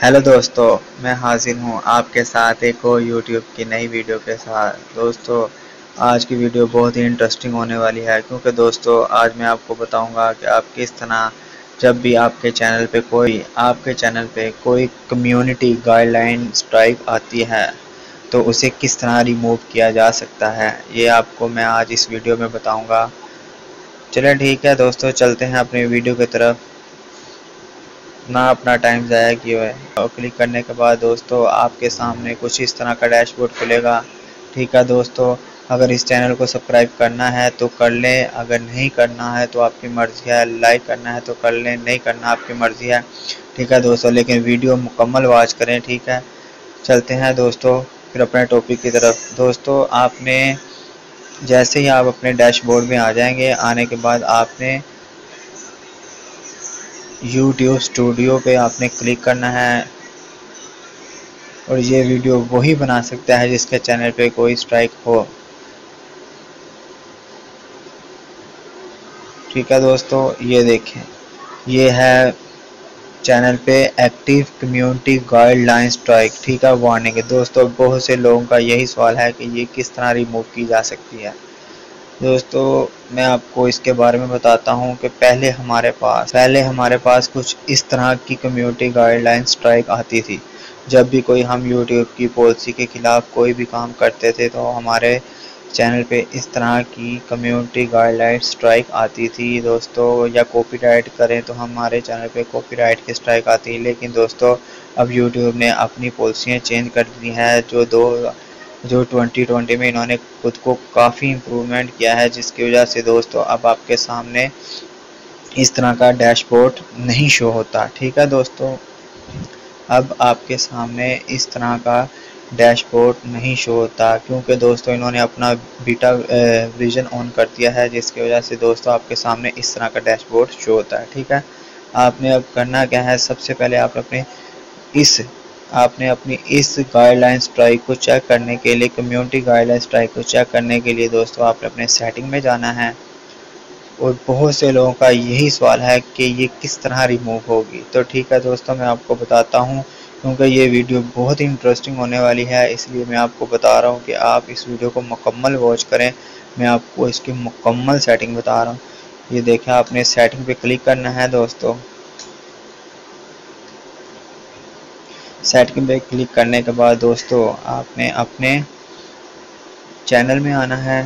Hello दोस्तों, मैं हाजिर हूँ आपके साथ एक और यूट्यूब की नई वीडियो के साथ। दोस्तों, आज की वीडियो बहुत ही इंटरेस्टिंग होने वाली है क्योंकि दोस्तों आज मैं आपको बताऊंगा कि आप किस तरह जब भी आपके चैनल पे कोई कम्युनिटी गाइडलाइन स्ट्राइक आती है तो उसे किस तरह रिमूव किया जा सकता है। ये आपको मैं आज इस वीडियो में बताऊँगा। चलें ठीक है दोस्तों, चलते हैं अपनी वीडियो की तरफ, ना अपना टाइम ज़ाया किए हुए। और क्लिक करने के बाद दोस्तों आपके सामने कुछ इस तरह का डैशबोर्ड खुलेगा। ठीक है दोस्तों, अगर इस चैनल को सब्सक्राइब करना है तो कर लें, अगर नहीं करना है तो आपकी मर्ज़ी है, लाइक करना है तो कर लें, नहीं करना आपकी मर्ज़ी है। ठीक है दोस्तों, लेकिन वीडियो मुकम्मल वॉच करें। ठीक है, चलते हैं दोस्तों फिर अपने टॉपिक की तरफ। दोस्तों, आपने जैसे ही आप अपने डैशबोर्ड में आ जाएंगे, आने के बाद आपने यूट्यूब स्टूडियो पे आपने क्लिक करना है और ये वीडियो वही बना सकता है जिसके चैनल पे कोई स्ट्राइक हो। ठीक है दोस्तों, ये देखें, ये है चैनल पे एक्टिव कम्युनिटी गाइडलाइन स्ट्राइक। ठीक है, वार्निंग है दोस्तों। बहुत से लोगों का यही सवाल है कि ये किस तरह रिमूव की जा सकती है। दोस्तों, मैं आपको इसके बारे में बताता हूँ कि पहले हमारे पास कुछ इस तरह की कम्युनिटी गाइडलाइन स्ट्राइक आती थी। जब भी कोई हम यूट्यूब की पॉलिसी के खिलाफ कोई भी काम करते थे तो हमारे चैनल पे इस तरह की कम्युनिटी गाइडलाइन स्ट्राइक आती थी दोस्तों। या कॉपीराइट करें तो हमारे चैनल पे कॉपीराइट की स्ट्राइक आती है। लेकिन दोस्तों, अब यूट्यूब ने अपनी पॉलिसियाँ चेंज कर दी हैं। जो 2020 में इन्होंने खुद को काफ़ी इम्प्रूवमेंट किया है, जिसकी वजह से दोस्तों अब आपके सामने इस तरह का डैशबोर्ड नहीं शो होता। ठीक है दोस्तों, अब आपके सामने इस तरह का डैशबोर्ड नहीं शो होता क्योंकि दोस्तों इन्होंने अपना बीटा वर्जन ऑन कर दिया है, जिसकी वजह से दोस्तों आपके सामने इस तरह का डैशबोर्ड शो होता है। ठीक है, आपने अब करना क्या है, सबसे पहले आपने अपनी इस गाइडलाइन स्ट्राइक को चेक करने के लिए, कम्युनिटी गाइडलाइन स्ट्राइक को चेक करने के लिए दोस्तों आपने अपने सेटिंग में जाना है। और बहुत से लोगों का यही सवाल है कि ये किस तरह रिमूव होगी। तो ठीक है दोस्तों, मैं आपको बताता हूँ क्योंकि ये वीडियो बहुत ही इंटरेस्टिंग होने वाली है, इसलिए मैं आपको बता रहा हूँ कि आप इस वीडियो को मुकम्मल वॉच करें। मैं आपको इसकी मुकम्मल सेटिंग बता रहा हूँ। ये देखें, आपने सेटिंग पे क्लिक करना है दोस्तों। सेटिंग पे क्लिक करने के बाद दोस्तों आपने अपने चैनल में आना है।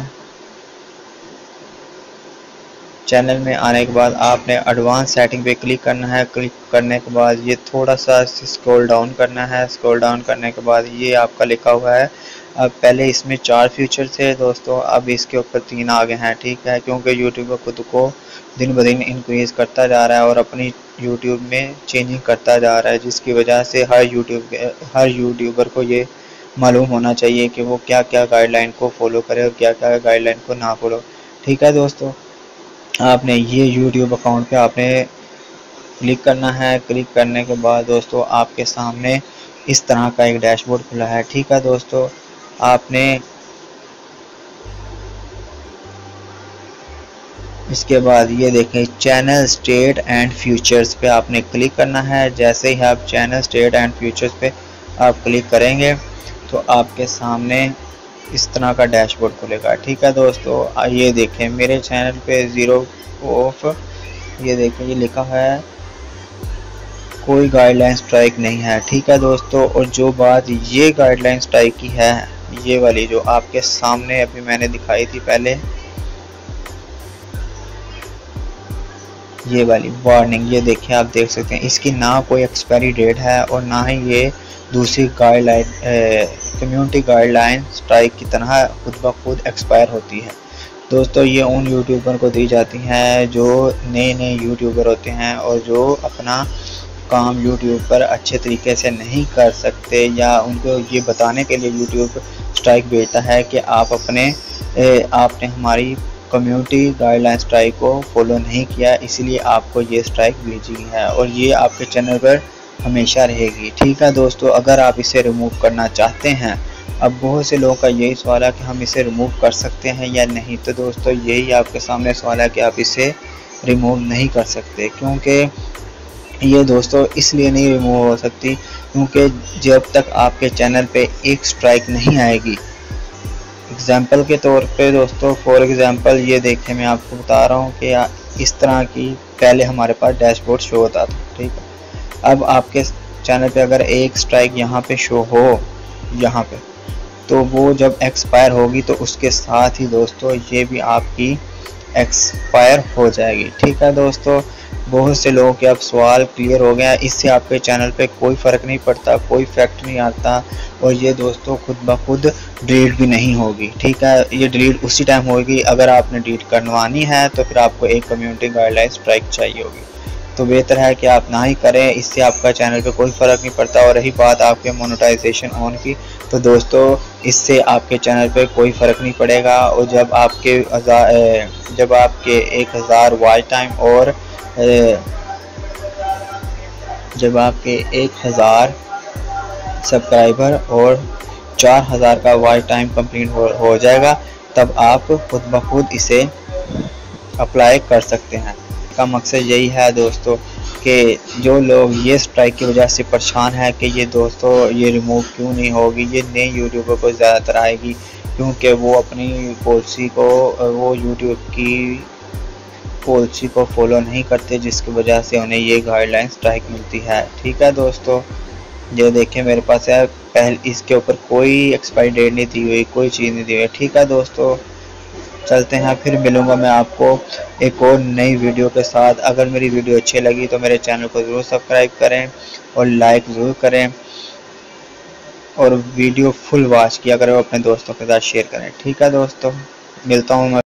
चैनल में आने के बाद आपने एडवांस सेटिंग पे क्लिक करना है। क्लिक करने के बाद ये थोड़ा सा स्क्रॉल डाउन करना है। स्क्रॉल डाउन करने के बाद ये आपका लिखा हुआ है, अब पहले इसमें 4 फीचर थे दोस्तों, अब इसके ऊपर 3 आ गए हैं। ठीक है, क्योंकि यूट्यूब खुद को दिन ब दिन इंक्रीज़ करता जा रहा है और अपनी यूट्यूब में चेंजिंग करता जा रहा है, जिसकी वजह से हर यूट्यूबर को ये मालूम होना चाहिए कि वो क्या क्या गाइडलाइन को फॉलो करे और क्या क्या गाइडलाइन को ना फॉलो। ठीक है दोस्तों, आपने ये यूट्यूब अकाउंट पे आपने क्लिक करना है। क्लिक करने के बाद दोस्तों आपके सामने इस तरह का एक डैशबोर्ड खुला है। ठीक है दोस्तों, आपने इसके बाद ये देखें, चैनल स्टेट एंड फ्यूचर्स पे आपने क्लिक करना है। जैसे ही आप चैनल स्टेट एंड फ्यूचर्स पे आप क्लिक करेंगे तो आपके सामने इस तरह का डैशबोर्ड खुलेगा। ठीक है दोस्तों, ये देखें मेरे चैनल पे 0 ऑफ, ये देखें ये लिखा है कोई गाइडलाइन स्ट्राइक नहीं है। ठीक है दोस्तों, और जो बात ये गाइडलाइन स्ट्राइक की है, ये वाली जो आपके सामने अभी मैंने दिखाई थी पहले, ये वाली वार्निंग, ये देखिए आप देख सकते हैं, इसकी ना कोई एक्सपायरी डेट है और ना ही ये दूसरी गाइडलाइन कम्युनिटी गाइडलाइन स्ट्राइक की तरह खुद ब खुद एक्सपायर होती है। दोस्तों, ये उन यूट्यूबर को दी जाती हैं जो नए यूट्यूबर होते हैं और जो अपना काम यूट्यूब पर अच्छे तरीके से नहीं कर सकते, या उनको ये बताने के लिए यूट्यूब स्ट्राइक भेजता है कि आपने हमारी कम्युनिटी गाइडलाइन स्ट्राइक को फॉलो नहीं किया, इसलिए आपको ये स्ट्राइक भेजी है और ये आपके चैनल पर हमेशा रहेगी। ठीक है दोस्तों, अगर आप इसे रिमूव करना चाहते हैं, अब बहुत से लोगों का यही सवाल है कि हम इसे रिमूव कर सकते हैं या नहीं। तो दोस्तों यही आपके सामने सवाल है कि आप इसे रिमूव नहीं कर सकते, क्योंकि ये दोस्तों इसलिए नहीं रिमूव हो सकती क्योंकि जब तक आपके चैनल पे एक स्ट्राइक नहीं आएगी, एग्जाम्पल के तौर पे दोस्तों, फॉर एग्जाम्पल ये देखें, मैं आपको बता रहा हूँ कि इस तरह की पहले हमारे पास डैशबोर्ड शो होता था, ठीक है। अब आपके चैनल पे अगर एक स्ट्राइक यहाँ पे शो हो, यहाँ पे, तो वो जब एक्सपायर होगी तो उसके साथ ही दोस्तों ये भी आपकी एक्सपायर हो जाएगी, ठीक है दोस्तों। बहुत से लोगों के अब सवाल क्लियर हो गया। इससे आपके चैनल पे कोई फ़र्क नहीं पड़ता, कोई इफेक्ट नहीं आता, और ये दोस्तों खुद ब खुद डिलीट भी नहीं होगी, ठीक है। ये डिलीट उसी टाइम होगी, अगर आपने डिलीट करवानी है तो फिर आपको एक कम्युनिटी गाइडलाइन स्ट्राइक चाहिए होगी। तो बेहतर है कि आप ना ही करें, इससे आपका चैनल पे कोई फ़र्क नहीं पड़ता। और रही बात आपके मोनेटाइजेशन ऑन की, तो दोस्तों इससे आपके चैनल पे कोई फ़र्क नहीं पड़ेगा। और जब आपके 1000 वॉच टाइम और जब आपके 1000 सब्सक्राइबर और 4000 का वॉच टाइम कंप्लीट हो जाएगा, तब आप खुद ब खुद इसे अप्लाई कर सकते हैं। का मकसद यही है दोस्तों कि जो लोग ये स्ट्राइक की वजह से परेशान है कि ये दोस्तों ये रिमूव क्यों नहीं होगी, ये नए यूट्यूबर को ज़्यादातर आएगी, क्योंकि वो अपनी पॉलिसी को, वो यूट्यूब की पॉलिसी को फॉलो नहीं करते, जिसकी वजह से उन्हें ये गाइडलाइन स्ट्राइक मिलती है, ठीक है दोस्तों। ये देखें मेरे पास है, पहले इसके ऊपर कोई एक्सपायरी डेट नहीं दी हुई, कोई चीज़ नहीं दी हुई, ठीक है दोस्तों। चलते हैं, फिर मिलूँगा मैं आपको एक और नई वीडियो के साथ। अगर मेरी वीडियो अच्छी लगी तो मेरे चैनल को ज़रूर सब्सक्राइब करें और लाइक ज़रूर करें, और वीडियो फुल वॉच किया करें, अपने दोस्तों के साथ शेयर करें, ठीक है दोस्तों। मिलता हूँ मैं।